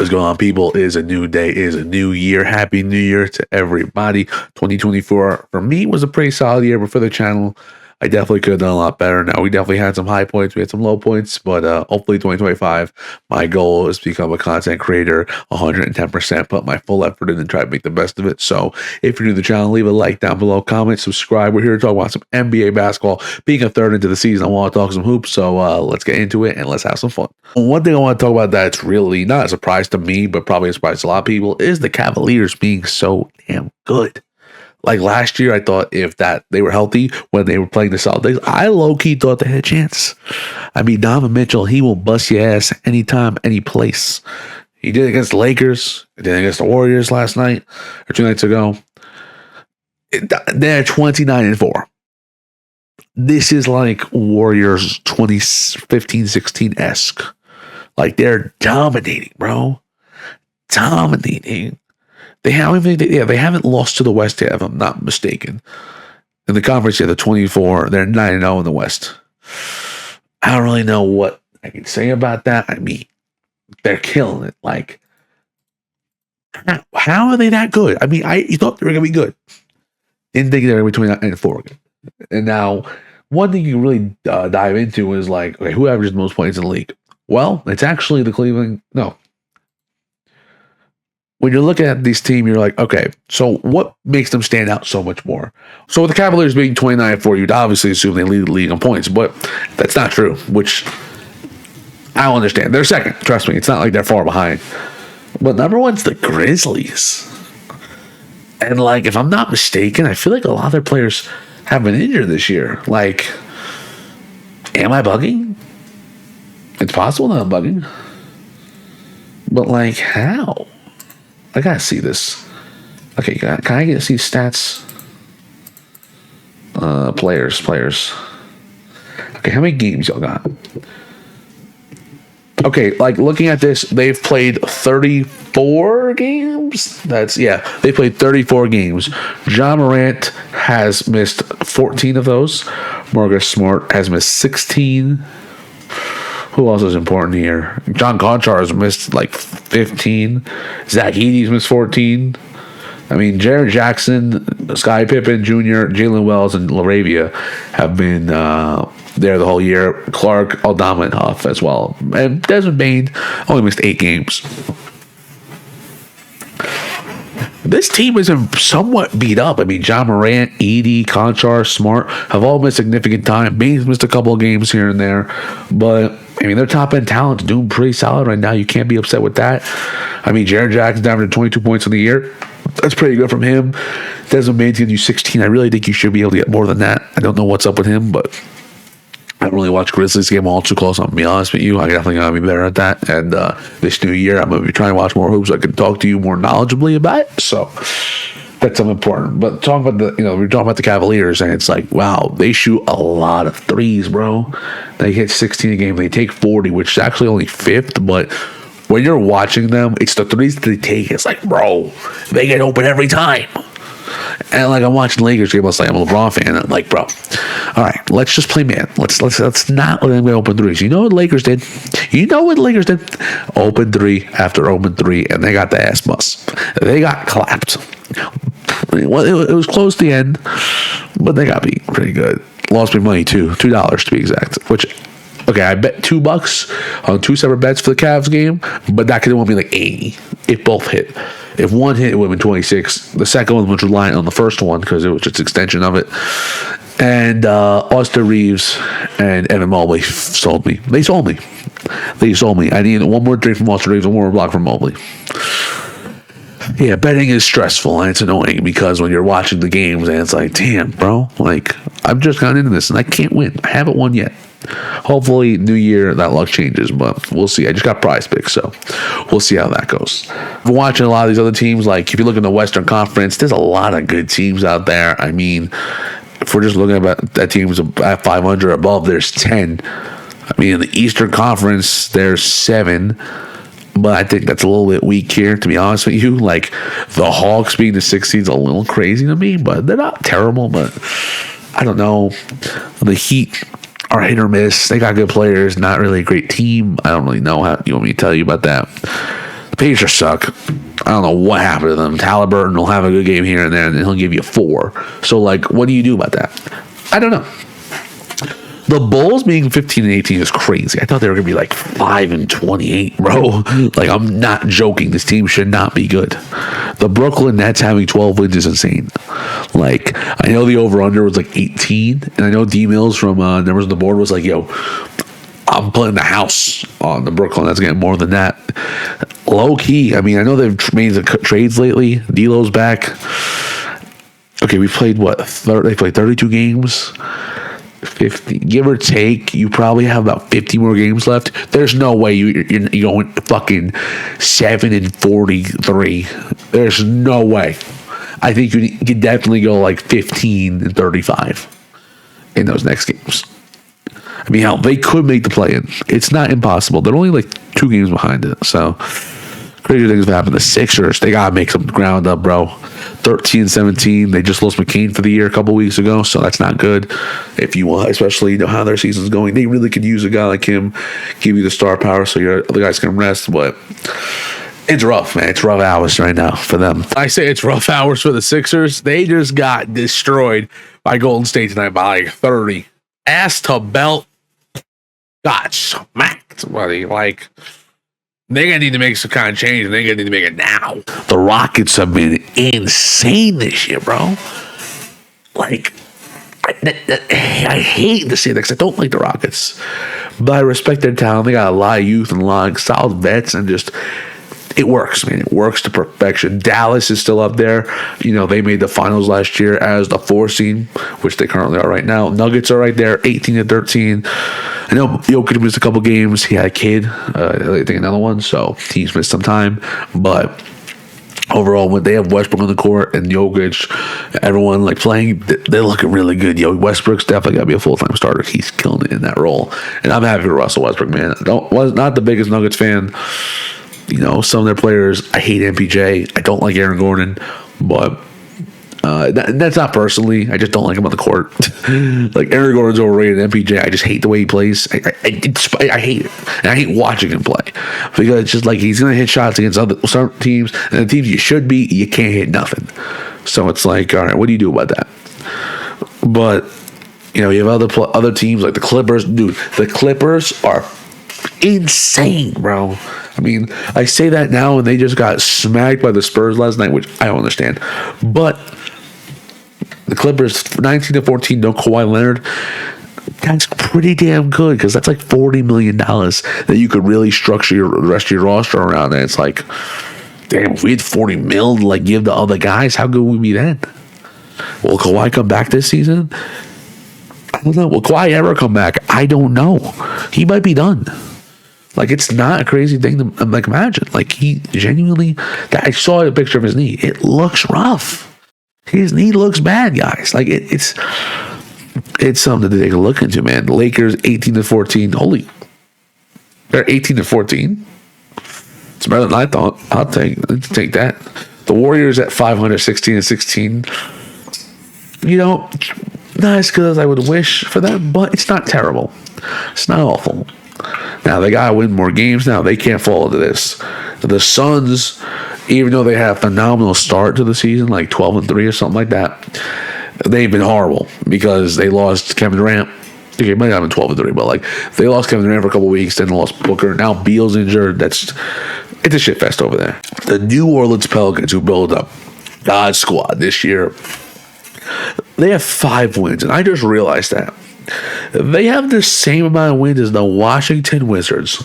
What is going on, people? It is a new day, it is a new year. Happy New Year to everybody. 2024 for me was a pretty solid year, but for the channel, I definitely could have done a lot better. Now, we definitely had some high points, we had some low points, but hopefully 2025, my goal is to become a content creator 110%, put my full effort in and try to make the best of it. So if you're new to the channel, leave a like down below, comment, subscribe. We're here to talk about some NBA basketball. Being a third into the season, I want to talk some hoops, so let's get into it and let's have some fun. One thing I want to talk about that's really not a surprise to me, but probably a surprise to a lot of people, is the Cavaliers being so damn good. Like last year, I thought if that they were healthy when they were playing the Celtics, I low-key thought they had a chance. I mean, Donovan Mitchell, he will bust your ass anytime, any place. He did it against the Lakers. He did it against the Warriors last night or 2 nights ago. They're 29-4. This is like Warriors 2015-16-esque. Like, they're dominating, bro. Dominating. They haven't lost to the West yet, if I'm not mistaken. In the conference, they're 24. They're 9-0 in the West. I don't really know what I can say about that. I mean, they're killing it. Like, how are they that good? I mean, you thought they were going to be good. Didn't think they were between 9 and 4. And now, one thing you really dive into is like, okay, who averages the most points in the league? Well, it's actually the Cleveland. No. When you're looking at this team, you're like, okay, so what makes them stand out so much more? So with the Cavaliers being 29-4, you'd obviously assume they lead the league in points, but that's not true, which I don't understand. They're second, trust me. It's not like they're far behind. But number one's the Grizzlies. And like, if I'm not mistaken, I feel like a lot of their players have been injured this year. Like, am I bugging? It's possible that I'm bugging. But like, how? I gotta see this. Okay, can I get to see stats? Players. Okay, how many games y'all got? Okay, like looking at this, they've played 34 games. They played 34 games. Ja Morant has missed 14 of those. Marcus Smart has missed 16. Who else is important here? John Conchar has missed like 15. Zach Edey's missed 14. I mean, Jared Jackson, Scottie Pippen Jr., Jalen Wells, and LaRavia have been there the whole year. Clark, Aldama, and Huff as well. And Desmond Bane only missed 8 games. This team is somewhat beat up. I mean, John Morant, Edey, Conchar, Smart have all missed significant time. Baines missed a couple of games here and there. But, I mean, their top-end talent's doing pretty solid right now. You can't be upset with that. I mean, Jared Jackson's down to 22 points in the year. That's pretty good from him. Desmond Bane's going to do 16. I really think you should be able to get more than that. I don't know what's up with him, but I don't really watch Grizzlies game all too close. I'm going to be honest with you. I definitely got to be better at that. And this new year, I'm going to be trying to watch more hoops so I can talk to you more knowledgeably about it. So that's something important. But talking about we're talking about the Cavaliers, and it's like, wow, they shoot a lot of threes, bro. They hit 16 a game. They take 40, which is actually only 5th. But when you're watching them, it's the threes that they take. It's like, bro, they get open every time. And like, I'm watching Lakers game. I'm a LeBron fan. I'm like, bro, all right, let's just play man. Let's not let them get open threes. You know what Lakers did? Open 3 after open 3, and they got the ass bust. They got clapped. Well, it was close to the end, but they got beat pretty good. Lost me money too, $2 to be exact. Which, okay, I bet $2 on 2 separate bets for the Cavs game, but that could have won me like 80 if both hit. If one hit, it would have been 26. The second one was reliant on the first one because it was just an extension of it. And Austin Reeves and Evan Mobley sold me. They sold me. I needed one more drink from Austin Reeves, one more block from Mobley. Yeah, betting is stressful and it's annoying because when you're watching the games and it's like, damn, bro, like, I've just gotten into this and I can't win. I haven't won yet. Hopefully, new year, that luck changes, but we'll see. I just got Prize Picks, so we'll see how that goes. I'm watching a lot of these other teams. Like, if you look in the Western Conference, there's a lot of good teams out there. I mean, if we're just looking at teams at 500 above, there's 10. I mean, in the Eastern Conference, there's 7. But I think that's a little bit weak here, to be honest with you. Like, the Hawks being the 6th seed's a little crazy to me, but they're not terrible. But I don't know. The Heat are hit or miss. They got good players, not really a great team. I don't really know how you want me to tell you about that. Pacers suck. I don't know what happened to them. Halliburton will have a good game here and there, and then he'll give you 4. So, like, what do you do about that? I don't know. The Bulls being 15 and 18 is crazy. I thought they were going to be like 5 and 28, bro. Like, I'm not joking. This team should not be good. The Brooklyn Nets having 12 wins is insane. Like, I know the over-under was like 18, and I know D Mills from Numbers on the Board was like, yo, I'm putting the house on the Brooklyn Nets getting more than that. Low key, I mean, I know they've made the trades lately. D'Lo's back. Okay, we played what? They played 32 games. 50, give or take, you probably have about 50 more games left. There's no way you're going fucking 7 and 43. There's no way. I think you can definitely go like 15 and 35 in those next games. I mean, hell, they could make the play-in. It's not impossible. They're only like 2 games behind it. So, crazy things have happened. The Sixers, they got to make some ground up, bro. 13-17. They just lost McCain for the year a couple weeks ago, so that's not good. If you want, especially how their season's going, they really could use a guy like him, give you the star power so your other guys can rest. But it's rough, man. It's rough hours right now for them. I say it's rough hours for the Sixers. They just got destroyed by Golden State tonight by like 30. Ass to belt. Got smacked, buddy. Like, they're going to need to make some kind of change, and they're going to need to make it now. The Rockets have been insane this year, bro. Like, I hate to say that because I don't like the Rockets. But I respect their talent. They got a lot of youth and a lot of solid vets, and just, it works, man. It works to perfection. Dallas is still up there. You know, they made the finals last year as the 4 seed, which they currently are right now. Nuggets are right there, 18-13. I know Jokic missed a couple games. He had a kid, I think another one, so he's missed some time. But overall, when they have Westbrook on the court and Jokic, everyone like playing, they're looking really good. Yo, Westbrook's definitely got to be a full-time starter. He's killing it in that role. And I'm happy for Russell Westbrook, man. Was not the biggest Nuggets fan. You know, some of their players, I hate MPJ. I don't like Aaron Gordon, but that's not personally. I just don't like him on the court. Like, Aaron Gordon's overrated. MPJ, I just hate the way he plays. I hate it. And I hate watching him play. Because it's just like he's going to hit shots against some teams, and the teams you should be, you can't hit nothing. So it's like, all right, what do you do about that? But, you know, you have other teams like the Clippers. Dude, the Clippers are insane, bro. I mean, I say that now, and they just got smacked by the Spurs last night, which I don't understand. But the Clippers, 19-14, no Kawhi Leonard. That's pretty damn good, because that's like $40 million that you could really structure the rest of your roster around. And it's like, damn, if we had $40 million to like give to other guys, how good would we be then? Will Kawhi come back this season? I don't know. Will Kawhi ever come back? I don't know. He might be done. Like, it's not a crazy thing to like imagine. Like, he genuinely, I saw a picture of his knee. It looks rough. His knee looks bad, guys. Like, it's something to take a look into, man. The Lakers 18-14. Holy, they're 18-14. It's better than I thought. I'll take that. The Warriors at 500, 16-16. You know, not as good as I would wish for them, but it's not terrible. It's not awful. Now, they got to win more games now. They can't fall into this. The Suns, even though they had a phenomenal start to the season, like 12-3 or something like that, they've been horrible because they lost Kevin Durant. Okay, it might not have been 12-3, but like, they lost Kevin Durant for a couple weeks, then lost Booker. Now Beal's injured. It's a shit fest over there. The New Orleans Pelicans, who built up God squad this year, they have 5 wins, and I just realized that. They have the same amount of wins as the Washington Wizards.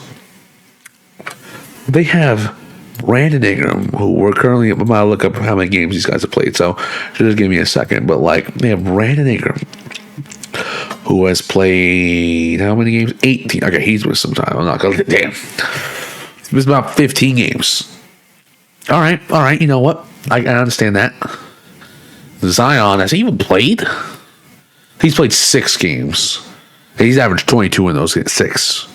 They have Brandon Ingram, who we're currently, I'm about to look up how many games these guys have played, so just give me a second. But like, they have Brandon Ingram, who has played how many games? 18. Okay, he's missed some time. I'm not gonna, damn. He's missed about 15 games. All right. You know what? I understand that. Zion, has he even played? He's played 6 games. He's averaged 22 in those 6.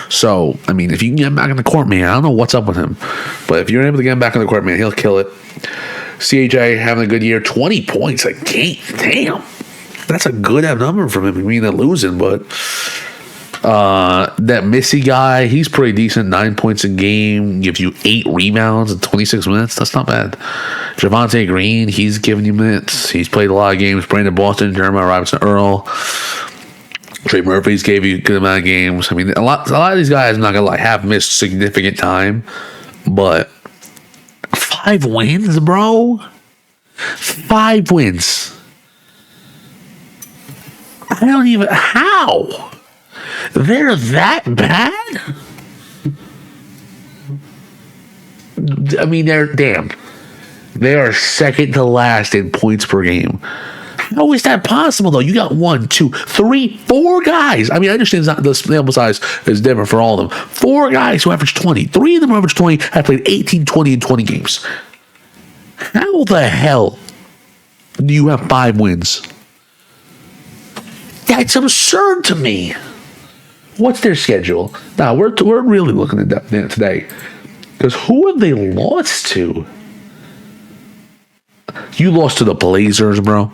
So, I mean, if you can get him back in the court, man, I don't know what's up with him. But if you're able to get him back in the court, man, he'll kill it. CHA having a good year. 20 points a game. Damn. That's a good number from him. I mean, they're losing, but That Missy guy, he's pretty decent. 9 points a game, gives you 8 rebounds in 26 minutes. That's not bad. Javante Green, he's giving you minutes. He's played a lot of games. Brandon Boston, Jeremiah Robinson Earl, Trey Murphy's gave you a good amount of games. I mean, a lot of these guys, I'm not gonna lie, have missed significant time, but 5 wins, bro. 5 wins. I don't even how. They're that bad? I mean, they are second to last in points per game. How is that possible, though? You got 1, 2, 3, 4 guys. I mean, I understand the sample size is different for all of them. 4 guys who average 20. 3 of them average 20 have played 18, 20, and 20 games. How the hell do you have 5 wins? That's absurd to me. What's their schedule? Now, we're really looking at that today. Because who have they lost to? You lost to the Blazers, bro.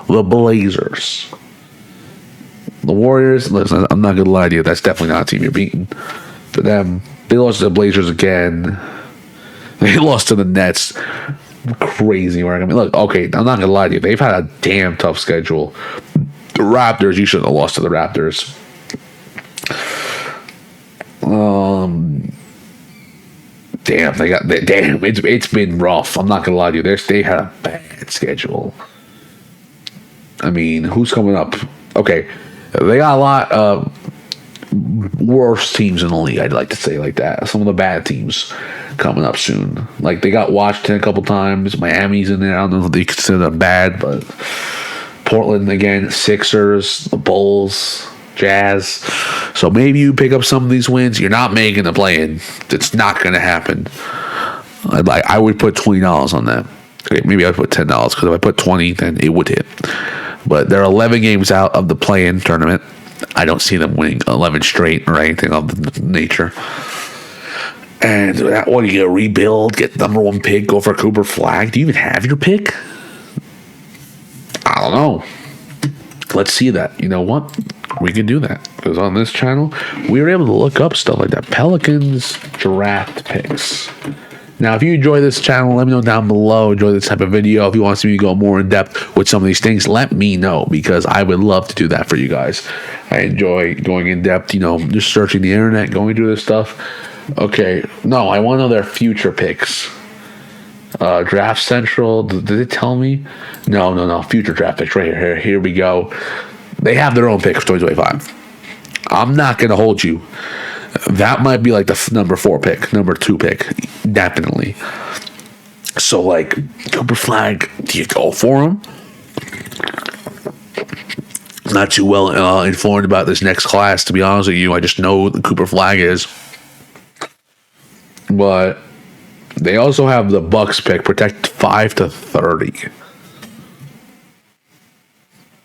The Blazers. The Warriors, listen, I'm not going to lie to you. That's definitely not a team you're beating. For them, they lost to the Blazers again. They lost to the Nets. Crazy work. I mean, look, okay, I'm not going to lie to you. They've had a damn tough schedule. The Raptors, you shouldn't have lost to the Raptors. It's been rough. I'm not gonna lie to you. They had a bad schedule. I mean, who's coming up? Okay, they got a lot of worse teams in the league. I'd like to say like that. Some of the bad teams coming up soon. Like they got Washington a couple times. Miami's in there. I don't know if they consider them bad, but Portland again. Sixers, the Bulls. Jazz. So maybe you pick up some of these wins. You're not making the play-in. It's not going to happen. I would put $20 on that. Okay, maybe I'd put $10 because if I put 20, then it would hit. But they're 11 games out of the play-in tournament. I don't see them winning 11 straight or anything of the nature. And what do you get? Rebuild, get the number 1 pick, go for Cooper Flag. Do you even have your pick? I don't know. Let's see that. You know what? We can do that because on this channel we were able to look up stuff like that. Pelicans draft picks. Now, if you enjoy this channel, let me know down below. Enjoy this type of video. If you want to see me go more in depth with some of these things, let me know because I would love to do that for you guys. I enjoy going in depth, just searching the internet, going through this stuff. Okay, no, I want to know their future picks. Draft Central, did it tell me? No, future draft picks right here. Here we go. They have their own picks for 2025. I'm not going to hold you. That might be like the number 4 pick, number 2 pick, definitely. So, like, Cooper Flag, do you go for him? Not too well informed about this next class, to be honest with you. I just know what the Cooper Flag is. But they also have the Bucks pick, protect 5 to 30.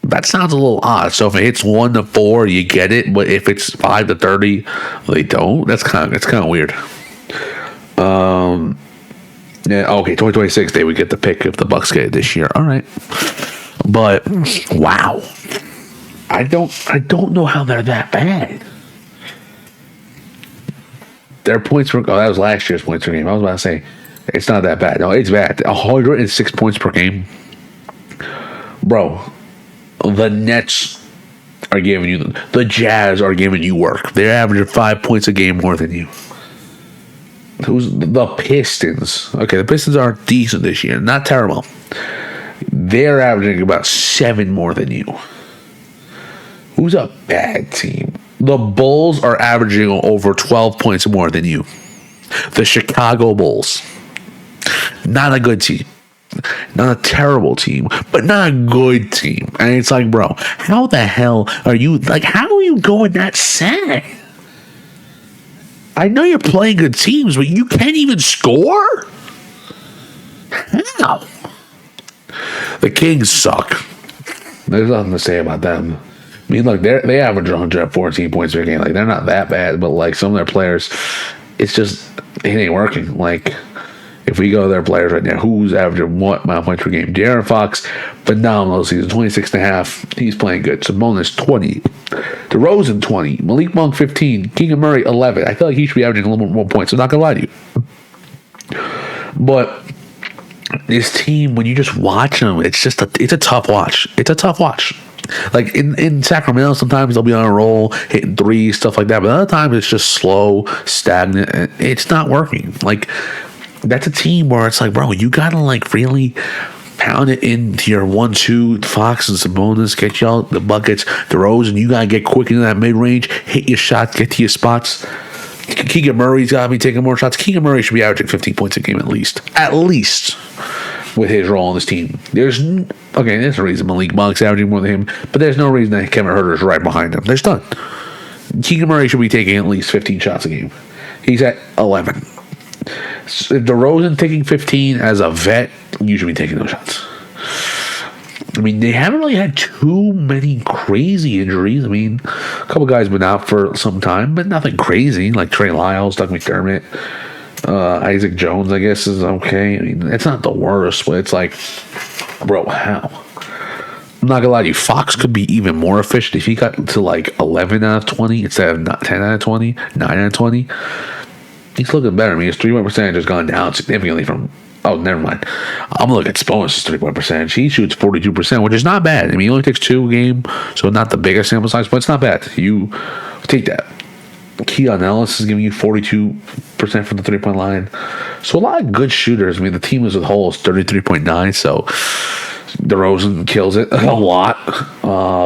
That sounds a little odd. So if it hits 1 to 4, you get it. But if it's 5 to 30, they don't. It's kind of weird. Yeah. Okay. 2026, they would get the pick if the Bucks get it this year. All right. But wow, I don't know how they're that bad. Their points per that was last year's points per game. I was about to say it's not that bad. No, it's bad. 106 points per game, bro. The Nets are giving you the Jazz are giving you work. They're averaging 5 points a game more than you. Who's the Pistons? Okay, the Pistons are decent this year, not terrible. They're averaging about 7 more than you. Who's a bad team? The Bulls are averaging over 12 points more than you. The Chicago Bulls. Not a good team. Not a terrible team, but not a good team. And it's like, bro, how the hell are you, like, how are you going that sad? I know you're playing good teams, but you can't even score? How? The Kings suck. There's nothing to say about them. I mean, look, they average 114 points per game. Like, they're not that bad, but, like, some of their players, it's just, it ain't working. Like, If we go to their players right now, who's averaging what amount of points per game? De'Aaron Fox, phenomenal season, 26.5. He's playing good. Sabonis, 20. DeRozan, 20. Malik Monk, 15. Keegan Murray, 11. I feel like he should be averaging a little bit more points. I'm not going to lie to you. But this team, when you just watch them, it's a tough watch. It's a tough watch. Like in Sacramento, sometimes they'll be on a roll, hitting threes, stuff like that. But other times it's just slow, stagnant, and it's not working. Like, that's a team where it's like, bro, you gotta like really pound it into your 1-2. Fox and Sabonis get y'all the buckets. DeRozan, you gotta get quick into that mid range, hit your shots, get to your spots. Keegan Murray's gotta be taking more shots. Keegan Murray should be averaging 15 points a game at least with his role on this team. There's a reason Malik Monk's averaging more than him, but there's no reason that Kevin Huerter's right behind him. There's none. Keegan Murray should be taking at least 15 shots a game. He's at 11. If DeRozan taking 15 as a vet, you should be taking those shots. I mean, they haven't really had too many crazy injuries. I mean, a couple guys been out for some time, but nothing crazy, like Trey Lyles, Doug McDermott, Isaac Jones, I guess, is okay. I mean, it's not the worst, but it's like, bro, how? I'm not gonna lie to you, Fox could be even more efficient if he got to like 11 out of 20 instead of not 10 out of 20, 9 out of 20. He's looking better. I mean, his 3-point percentage has gone down significantly from. Oh, never mind. I'm looking at Sabonis' 3-point percentage. He shoots 42%, which is not bad. I mean, he only takes 2 a game, so not the biggest sample size, but it's not bad. You take that. Keon Ellis is giving you 42% from the 3-point line. So a lot of good shooters. I mean, the team as a whole is 33.9, so DeRozan kills it a lot.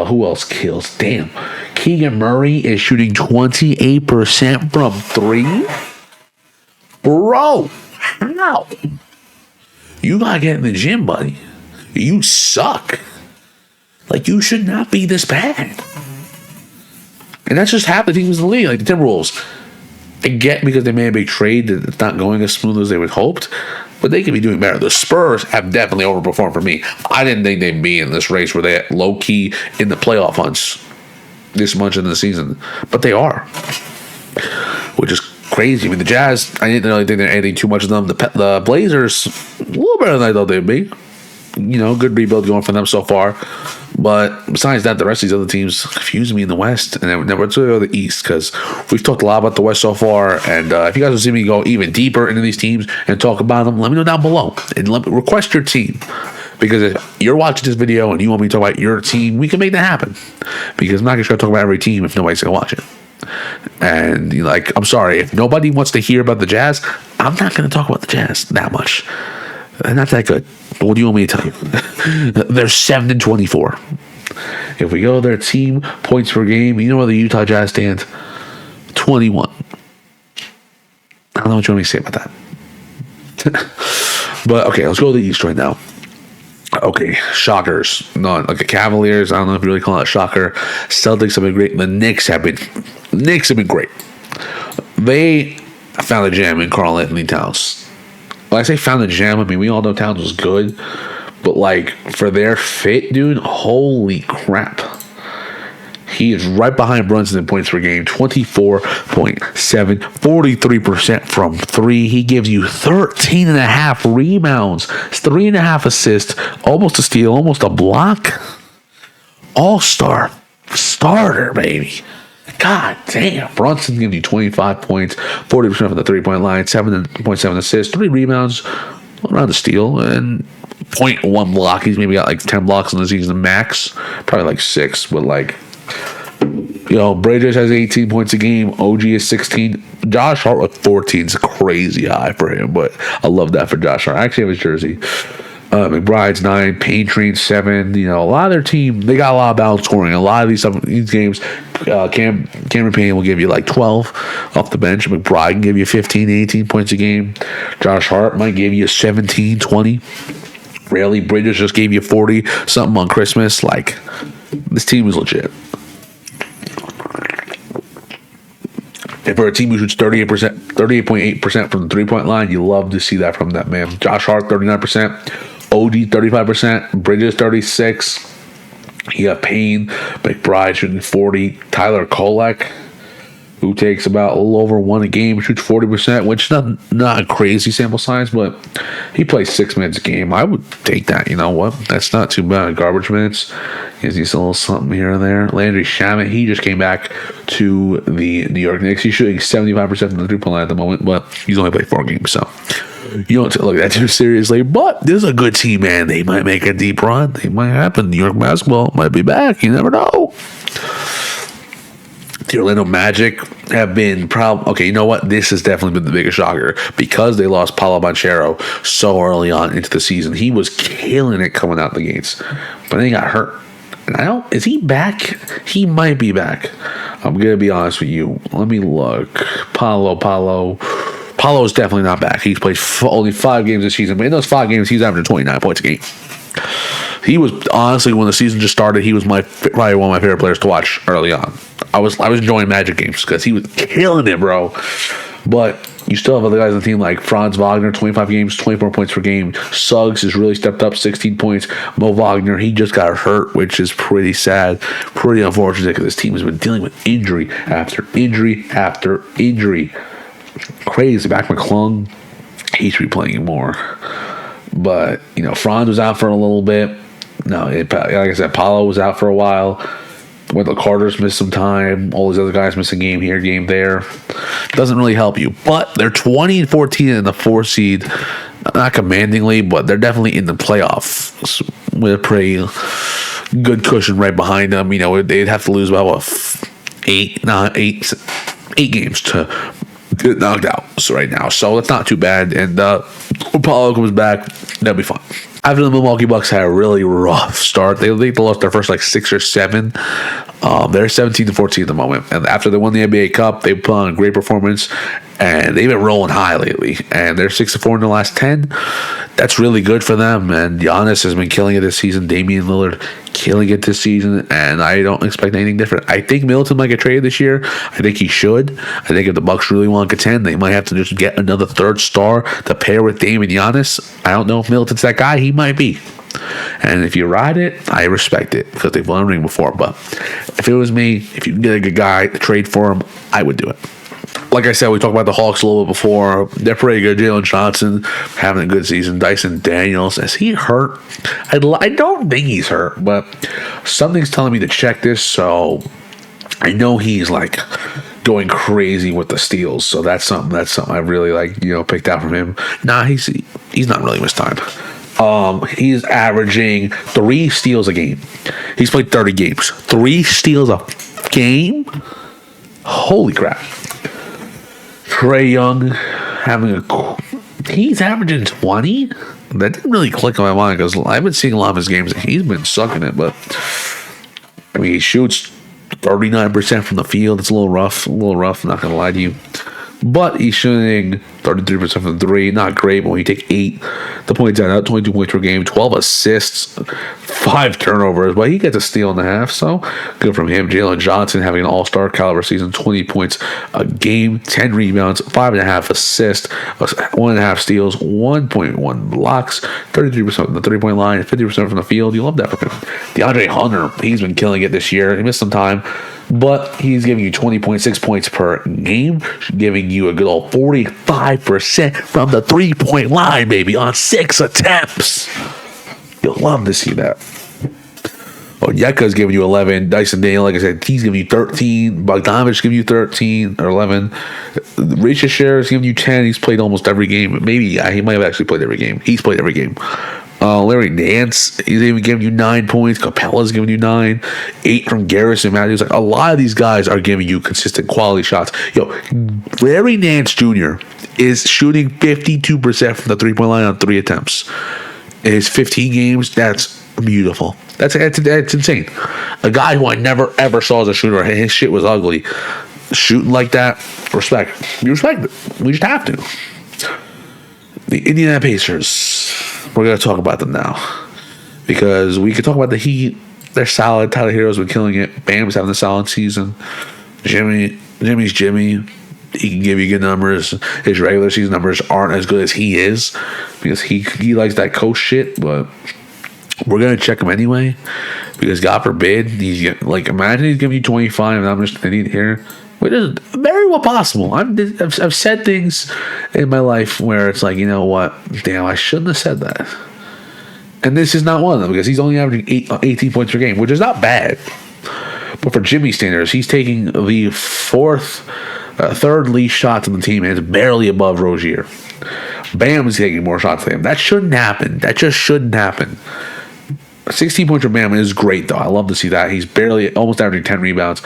Who else kills? Damn. Keegan Murray is shooting 28% from 3. Bro, how? You gotta get in the gym, buddy. You suck. Like, you should not be this bad. And that's just half the teams in the league, like the Timberwolves. I get because they made a big trade that it's not going as smooth as they would hoped, but they could be doing better. The Spurs have definitely overperformed for me. I didn't think they'd be in this race where they're low-key in the playoff hunts this much in the season, but they are, which is crazy. I mean, the Jazz, I didn't really think they're adding too much of them. The Blazers, a little better than I thought they'd be. You know, good rebuild going for them so far. But besides that, the rest of these other teams confuse me in the West. And then let's go to the East, because we've talked a lot about the West so far. And if you guys want to see me go even deeper into these teams and talk about them, let me know down below. And request your team. Because if you're watching this video and you want me to talk about your team, we can make that happen. Because I'm not just going to talk about every team if nobody's going to watch it. And like, I'm sorry, if nobody wants to hear about the Jazz, I'm not going to talk about the Jazz that much. They're not that good. What do you want me to tell you? They're 7-24. If we go to their team points per game, you know where the Utah Jazz stand? 21. I don't know what you want me to say about that. But okay, let's go to the East right now. Okay, shockers. No, like the Cavaliers, I don't know if you really call it a shocker. Celtics have been great. The Knicks have been great. They found a gem in Karl Anthony Towns. When I say found a gem, I mean, we all know Towns was good. But, like, for their fit, dude, holy crap. He is right behind Brunson in points per game, 24.7, 43% from 3. He gives you 13.5 rebounds, 3.5 assists, almost a steal, almost a block. All-star starter, baby. God damn. Brunson gives you 25 points, 40% from the 3-point line, 7.7 assists, 3 rebounds, around a steal, and 0.1 block. He's maybe got like 10 blocks in the season max. Probably like 6, but like, you know, Bridges has 18 points a game. OG is 16. Josh Hart with 14 is crazy high for him, but I love that for Josh Hart. I actually have his jersey. McBride's 9, Paintrain 7. You know, a lot of their team, they got a lot of balanced scoring. A lot of these games, Cameron Payne will give you like 12 off the bench. McBride can give you 15, 18 points a game. Josh Hart might give you 17, 20. Rarely Bridges just gave you 40 something on Christmas. Like, this team is legit. And for a team who shoots 38.8% from the 3-point line, you love to see that from that man. Josh Hart, 39%. OD, 35%. Bridges, 36%. You got Payne, McBride shooting 40%. Tyler Kolek, who takes about a little over 1 a game, shoots 40%, which is not a crazy sample size, but he plays 6 minutes a game. I would take that. You know what? That's not too bad. Garbage minutes. Gives you a little something here and there. Landry Shamet, he just came back to the New York Knicks. He's shooting 75% from the 3-point line at the moment, but he's only played 4 games, so you don't look at that too seriously. But this is a good team, man. They might make a deep run. They might happen. New York basketball might be back. You never know. The Orlando Magic have been okay, you know what? This has definitely been the biggest shocker because they lost Paolo Banchero so early on into the season. He was killing it coming out the gates, but then he got hurt. And is he back? He might be back. I'm going to be honest with you. Let me look. Paolo is definitely not back. He's played only 5 games this season, but in those 5 games, he's averaging 29 points a game. He was, honestly, when the season just started, he was probably one of my favorite players to watch early on. I was enjoying Magic games because he was killing it, bro. But you still have other guys on the team like Franz Wagner, 25 games, 24 points per game. Suggs has really stepped up, 16 points. Mo Wagner, he just got hurt, which is pretty sad, pretty unfortunate because this team has been dealing with injury after injury after injury. Crazy. Back McClung, he should be playing more. But, Franz was out for a little bit. No, like I said, Paolo was out for a while. Wendell Carter's missed some time. All these other guys missing game here, game there. Doesn't really help you. But they're 20-14 in the 4 seed. Not commandingly, but they're definitely in the playoffs with a pretty good cushion right behind them. They'd have to lose about, 8 games to get knocked out right now. So that's not too bad. And when Paolo comes back, that'll be fine. After the Milwaukee Bucks had a really rough start, they lost their first 6 or 7. They're 17-14 at the moment, and after they won the NBA Cup, they put on a great performance, and they've been rolling high lately. And they're 6-4 in the last 10. That's really good for them. And Giannis has been killing it this season. Damian Lillard killing it this season, and I don't expect anything different. I think Middleton might get traded this year. I think he should. I think if the Bucks really want to contend, they might have to just get another third star to pair with Dame and Giannis. I don't know if Middleton's that guy. He might be. And if you ride it, I respect it because they've won a ring before. But if it was me, if you can get a good guy to trade for him, I would do it. Like I said, we talked about the Hawks a little bit before. They're pretty good. Jalen Johnson having a good season. Dyson Daniels, is he hurt? I don't think he's hurt, but something's telling me to check this. So I know he's going crazy with the steals. So that's something I really picked out from him. Nah, he's not really missed time. He's averaging 3 steals a game. He's played 30 games. 3 steals a game? Holy crap. Trae Young he's averaging 20? That didn't really click on my mind because I've been seeing a lot of his games. He's been sucking it, but he shoots 39% from the field. It's a little rough, not going to lie to you. But he's shooting 33% from 3. Not great, but when you take 8, the points out, 22 points per game, 12 assists, 5 turnovers. But he gets a steal and a half, so good from him. Jalen Johnson having an all-star caliber season, 20 points a game, 10 rebounds, 5.5 assists, 1.5 steals, 1.1 blocks, 33% from the 3-point line, 50% from the field. You love that from him. DeAndre Hunter, he's been killing it this year. He missed some time, but he's giving you 20.6 points per game, giving you a good old 45% from the 3-point line, baby, on 6 attempts. You'll love to see that. Onyeka's giving you 11. Dyson Daniel, like I said, he's giving you 13. Bogdanovich giving you 13 or 11. Richard Scher is giving you 10. He's played almost every game. Maybe he might have actually played every game. He's played every game. Larry Nance, he's even giving you 9 points. Capella's giving you 9. 8 from Garrison Matthews. A lot of these guys are giving you consistent quality shots. Larry Nance Jr. is shooting 52% from the 3-point line on 3 attempts. In his 15 games, that's beautiful. That's insane. A guy who I never ever saw as a shooter, his shit was ugly. Shooting like that, respect. You respect it. We just have to. The Indiana Pacers. We're going to talk about them now. Because we could talk about the Heat. They're solid. Tyler Hero's been killing it. Bam's having a solid season. Jimmy's Jimmy. He can give you good numbers. His regular season numbers aren't as good as he is. Because he likes that coach shit. But we're going to check him anyway. Because God forbid, imagine he's giving you 25 and I'm just an idiot here. Which is very well possible. I've said things in my life where it's like, you know what? Damn, I shouldn't have said that. And this is not one of them because he's only averaging 18 points per game, which is not bad. But for Jimmy standards, he's taking the third least shots on the team, and it's barely above Rozier. Bam is taking more shots than him. That shouldn't happen. That just shouldn't happen. 16 points for Bam is great, though. I love to see that. He's almost averaging 10 rebounds,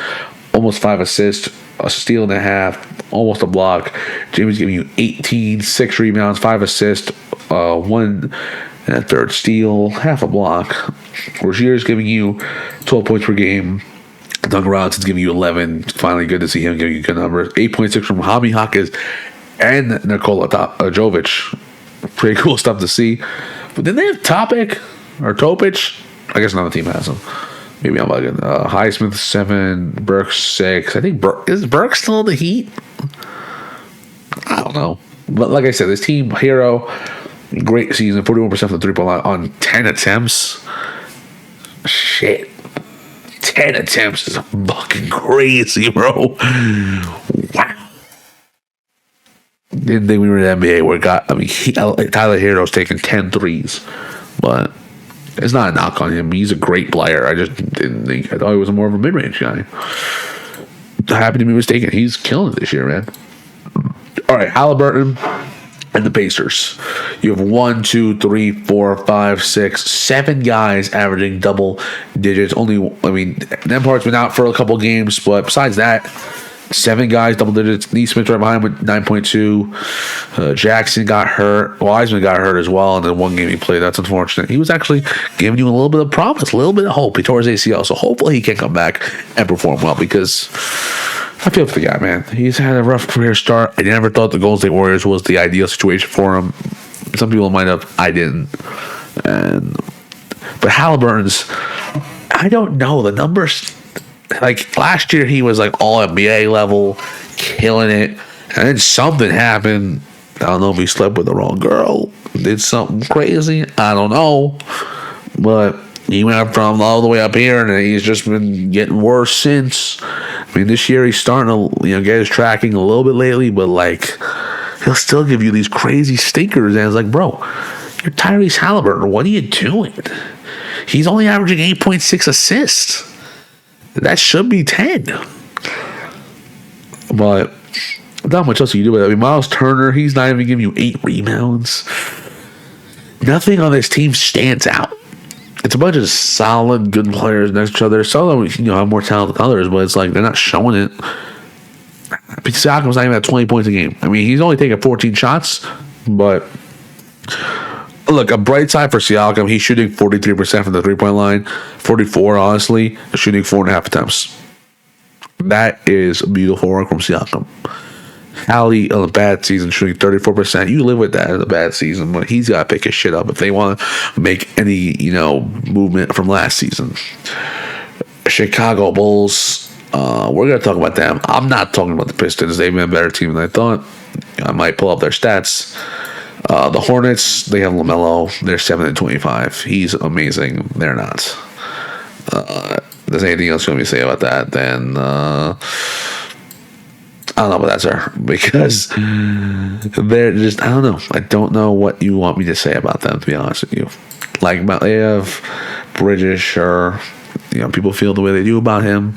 almost 5 assists, a steal and a half, almost a block. Jimmy's giving you 18, 6 rebounds, 5 assists, 1 and a third steal, half a block. Rozier's giving you 12 points per game. Duncan Robinson's giving you 11. Finally, good to see him giving you good numbers. 8.6 from Jaime Jaquez and Nikola Jovic. Pretty cool stuff to see. But then they have Topic or Topic. I guess another team has him. Maybe I'm bugging. Highsmith 7, Burks 6. I think is Burks still in the Heat? I don't know. But like I said, this team, Hero, great season. 41% from the three-point line on 10 attempts. Shit. 10 attempts is fucking crazy, bro. Wow. Didn't think we were in the NBA where Tyler Hero's taking 10 threes. But it's not a knock on him. He's a great player. I just didn't think. I thought he was more of a mid-range guy. Happy to be mistaken. He's killing it this year, man. All right, Halliburton and the Pacers. You have 1, 2, 3, 4, 5, 6, 7 guys averaging double digits. Nemhard's been out for a couple games, but besides that, 7 guys double digits. Neesmith right behind with 9.2. Jackson got hurt. Wiseman got hurt as well, and then one game he played. That's unfortunate. He was actually giving you a little bit of promise, a little bit of hope. He tore his ACL, so hopefully he can come back and perform well because I feel for the guy, man. He's had a rough career start. I never thought the Golden State Warriors was the ideal situation for him. Some people might have. I didn't. But Halliburton's, I don't know. The numbers, like last year he was like all NBA level, killing it. And then something happened. I don't know if he slept with the wrong girl, did something crazy. I don't know. But he went from all the way up here, and he's just been getting worse since. I mean, this year he's starting to get his tracking a little bit lately, but like he'll still give you these crazy stinkers, and it's like, bro, you're Tyrese Halliburton. What are you doing? He's only averaging 8.6 assists. That should be 10. But not much else you can do with it. I mean, Miles Turner, he's not even giving you 8 rebounds. Nothing on this team stands out. It's a bunch of solid, good players next to each other. Some of them, have more talent than others, but it's like they're not showing it. Siakam's not even at 20 points a game. I mean, he's only taking 14 shots, but look, a bright side for Siakam, he's shooting 43% from the three-point line, 44, honestly, shooting 4.5 attempts. That is beautiful work from Siakam. Hallie on a bad season shooting 34%. You live with that in a bad season, but he's got to pick his shit up if they want to make any, movement from last season. Chicago Bulls, we're going to talk about them. I'm not talking about the Pistons. They've been a better team than I thought. I might pull up their stats. The Hornets, they have LaMelo. They're 7-25. He's amazing. They're not. There's anything else you want me to say about that? Then I don't know about that, sir, because they're just, I don't know. I don't know what you want me to say about them, to be honest with you. Like, they have Bridges, sure. People feel the way they do about him.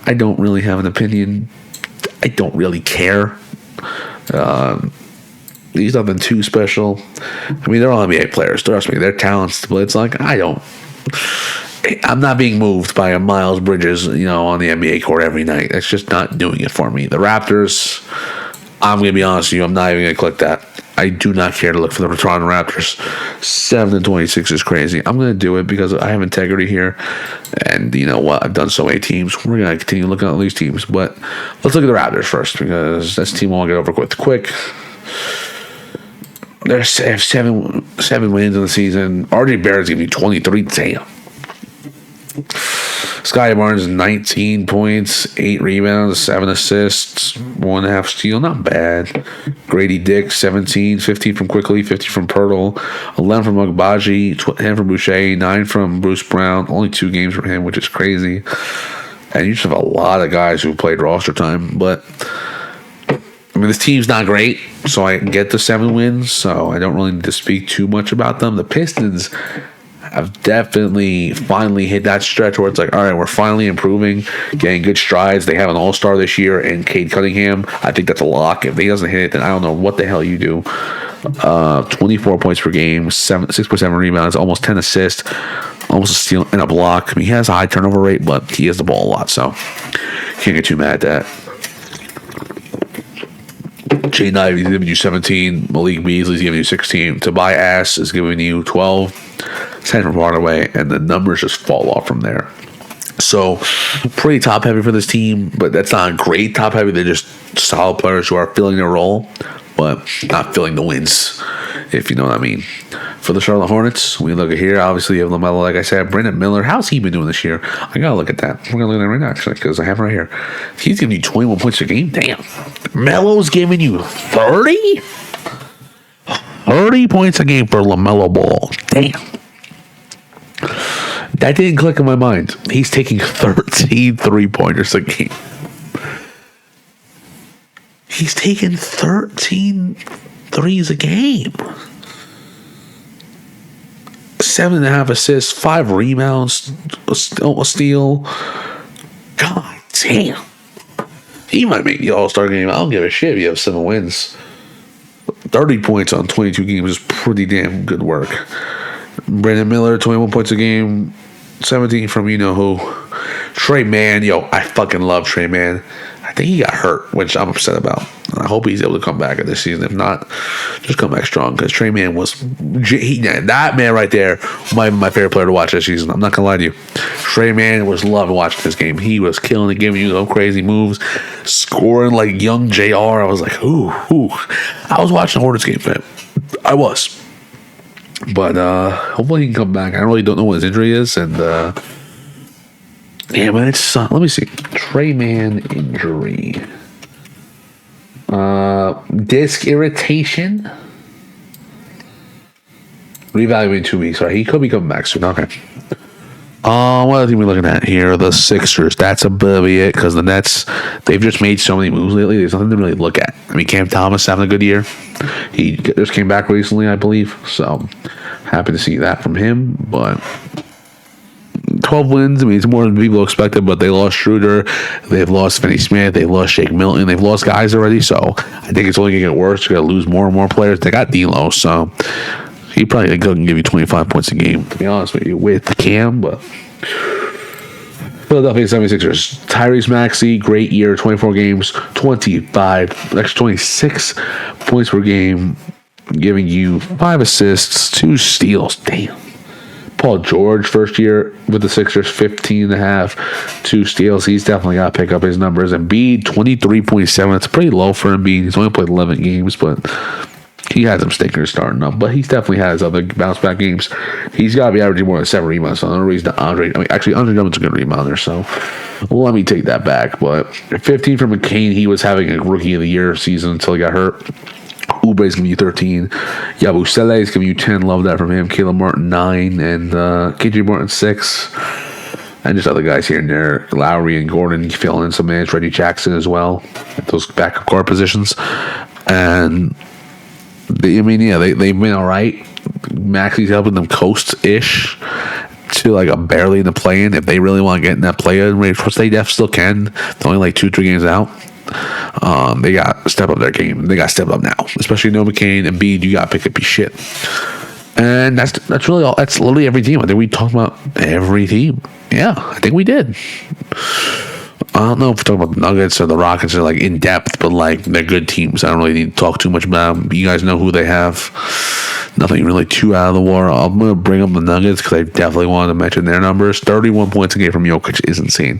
I don't really have an opinion. I don't really care. He's nothing too special. I mean, they're all NBA players. Trust me, they're talented, but it's like, I'm not being moved by a Miles Bridges, on the NBA court every night. That's just not doing it for me. The Raptors, I'm going to be honest with you, I'm not even going to click that. I do not care to look for the Toronto Raptors. 7-26 is crazy. I'm going to do it because I have integrity here. And you know what? I've done so many teams. We're going to continue looking at all these teams. But let's look at the Raptors first because that's the team I want to get over quick. They have 7 wins in the season. RJ Barrett's giving you 23. Damn. Scottie Barnes, 19 points, 8 rebounds, 7 assists, 1.5 steal. Not bad. Grady Dick, 17, 15 from Quickly, 15 from Pirtle, 11 from Mugbaji, 10 from Boucher, 9 from Bruce Brown. Only 2 games from him, which is crazy. And you just have a lot of guys who played roster time. But mean, this team's not great, so I get the 7 wins, so I don't really need to speak too much about them. The Pistons have definitely finally hit that stretch where it's like, all right, we're finally improving, getting good strides. They have an all-star this year in Cade Cunningham. I think that's a lock. If he doesn't hit it, then I don't know what the hell you do. 24 points per game, 6.7 rebounds, almost 10 assists, almost a steal and a block. I mean, he has a high turnover rate, but he has the ball a lot, so can't get too mad at that. Jay Knight is giving you 17. Malik Beasley's giving you 16. Tobias is giving you 12. Send from Hardaway, and the numbers just fall off from there. So, pretty top heavy for this team, but that's not great top heavy. They're just solid players who are filling their role, but not filling the wins, if you know what I mean. For the Charlotte Hornets, we look at here. Obviously, you have LaMelo, like I said. Brandon Miller, how's he been doing this year? I gotta look at that. We're gonna look at that right now, actually, because I have it right here. He's giving you 21 points a game. Damn. Melo's giving you 30? 30 points a game for LaMelo Ball. Damn. That didn't click in my mind. He's taking 13 3-pointers a game. He's taking 13 threes a game. 7.5 assists, 5 rebounds, a steal. God damn. He might make the All-Star game. I don't give a shit if you have 7 wins. 30 points on 22 games is pretty damn good work. Brandon Miller, 21 points a game, 17 from you-know-who. Trey Mann, I fucking love Trey Mann. I think he got hurt, which I'm upset about. I hope he's able to come back this season. If not, just come back strong, because Trey Mann that man right there might be my favorite player to watch this season. I'm not going to lie to you. Trey Mann was loving watching this game. He was killing it, giving you some crazy moves, scoring like young JR. I was like, ooh. I was watching the Hornets game, man. I was. But hopefully he can come back. I really don't know what his injury is, and yeah, man, it's let me see. Trey Mann injury. Disc irritation. Reevaluating in 2 weeks. All right, he could be coming back soon. Okay. What other team are we looking at here? The Sixers. That's about it, because the Nets, they've just made so many moves lately. There's nothing to really look at. I mean, Cam Thomas having a good year. He just came back recently, I believe. So, happy to see that from him. But 12 wins, I mean, it's more than people expected, but they lost Schroeder. They've lost Finney Smith. They lost Shake Milton. They've lost guys already. So, I think it's only going to get worse. They're going to lose more and more players. They got D'Lo, so he probably can give you 25 points a game, to be honest with you, with Cam. But Philadelphia 76ers, Tyrese Maxey, great year, 24 games, 26 points per game, giving you 5 assists, 2 steals. Damn. Paul George, first year with the Sixers, 15.5, 2 steals. He's definitely got to pick up his numbers. And Embiid, 23.7. It's pretty low for Embiid. He's only played 11 games, but he had some stinkers starting up, but he's definitely had his other bounce back games. He's got to be averaging more than 7 rebounds. So no reason to Andre Drummond's a good rebounder, so let me take that back. But 15 from McCain, he was having a rookie of the year season until he got hurt. Oubre's giving you 13. Yabusele is giving you 10. Love that from him. Caleb Martin, 9. And KJ Martin, 6. And just other guys here and there. Lowry and Gordon filling in some minutes. Reggie Jackson as well at those backup guard positions. And they've been all right. Maxey's helping them coast-ish to like a barely in the play-in. If they really want to get in that play-in range, which they still can. They're only like 2-3 games out. They got to step up their game. They got to step up now, especially No McCain and Embiid. You got to pick up your shit. And that's really all. That's literally every team. I think we talked about every team. Yeah, I think we did. I don't know if we're talking about the Nuggets or the Rockets are like in depth, but like they're good teams. I don't really need to talk too much about them. You guys know who they have. Nothing really too out of the war. I'm going to bring up the Nuggets because I definitely wanted to mention their numbers. 31 points a game from Jokic is insane.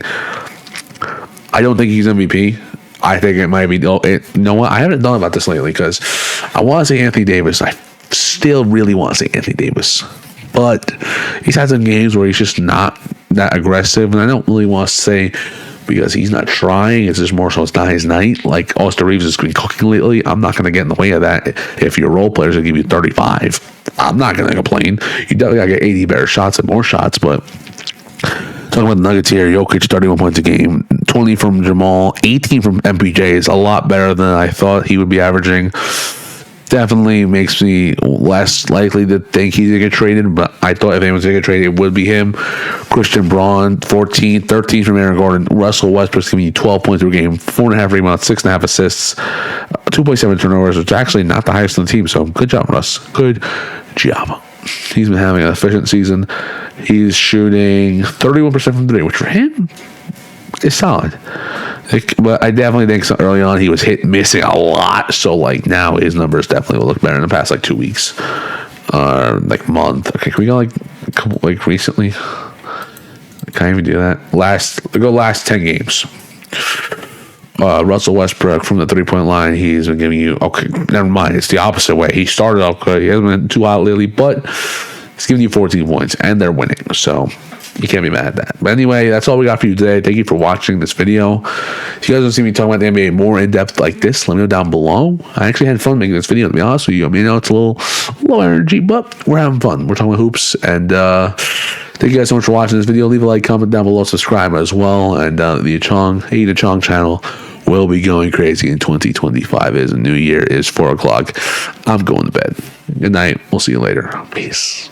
I don't think he's MVP. I think it might be. You know what? I haven't thought about this lately because I want to say Anthony Davis. I still really want to say Anthony Davis. But he's had some games where he's just not that aggressive. And I don't really want to say because he's not trying. It's just more so it's not his night. Like Austin Reeves has been cooking lately. I'm not going to get in the way of that. If your role players will give you 35, I'm not going to complain. You definitely got to get 80 better shots and more shots. But Talking about the Nuggets here, Jokic 31 points a game, 20 from Jamal, 18 from MPJ is a lot better than I thought he would be averaging. Definitely makes me less likely to think he's going to get traded, but I thought if anyone's going to get traded, it would be him. Christian Braun, 14, 13 from Aaron Gordon. Russell Westbrook's giving you 12 points per game, 4.5 rebounds, 6.5 assists, 2.7 turnovers, which is actually not the highest on the team, so good job, Russ. Good job. He's been having an efficient season. He's shooting 31% from 3, which for him is solid. But I definitely think so early on he was missing a lot. So like now his numbers definitely will look better in the past like 2 weeks, like month. Okay, can we go like a couple like recently? Can I even do that? Last 10 games. Russell Westbrook from the 3-point line, he's been giving you okay. Never mind, it's the opposite way. He started out good. He hasn't been too hot lately, but he's giving you 14 points, and they're winning. So you can't be mad at that. But anyway, that's all we got for you today. Thank you for watching this video. If you guys want to see me talking about the NBA more in depth like this, let me know down below. I actually had fun making this video, to be honest with you. I mean, it's a little low energy, but we're having fun. We're talking about hoops, and thank you guys so much for watching this video. Leave a like, comment down below, subscribe as well, and the Aidan Achong channel will be going crazy in 2025 as a new year is 4 o'clock. I'm going to bed. Good night. We'll see you later. Peace.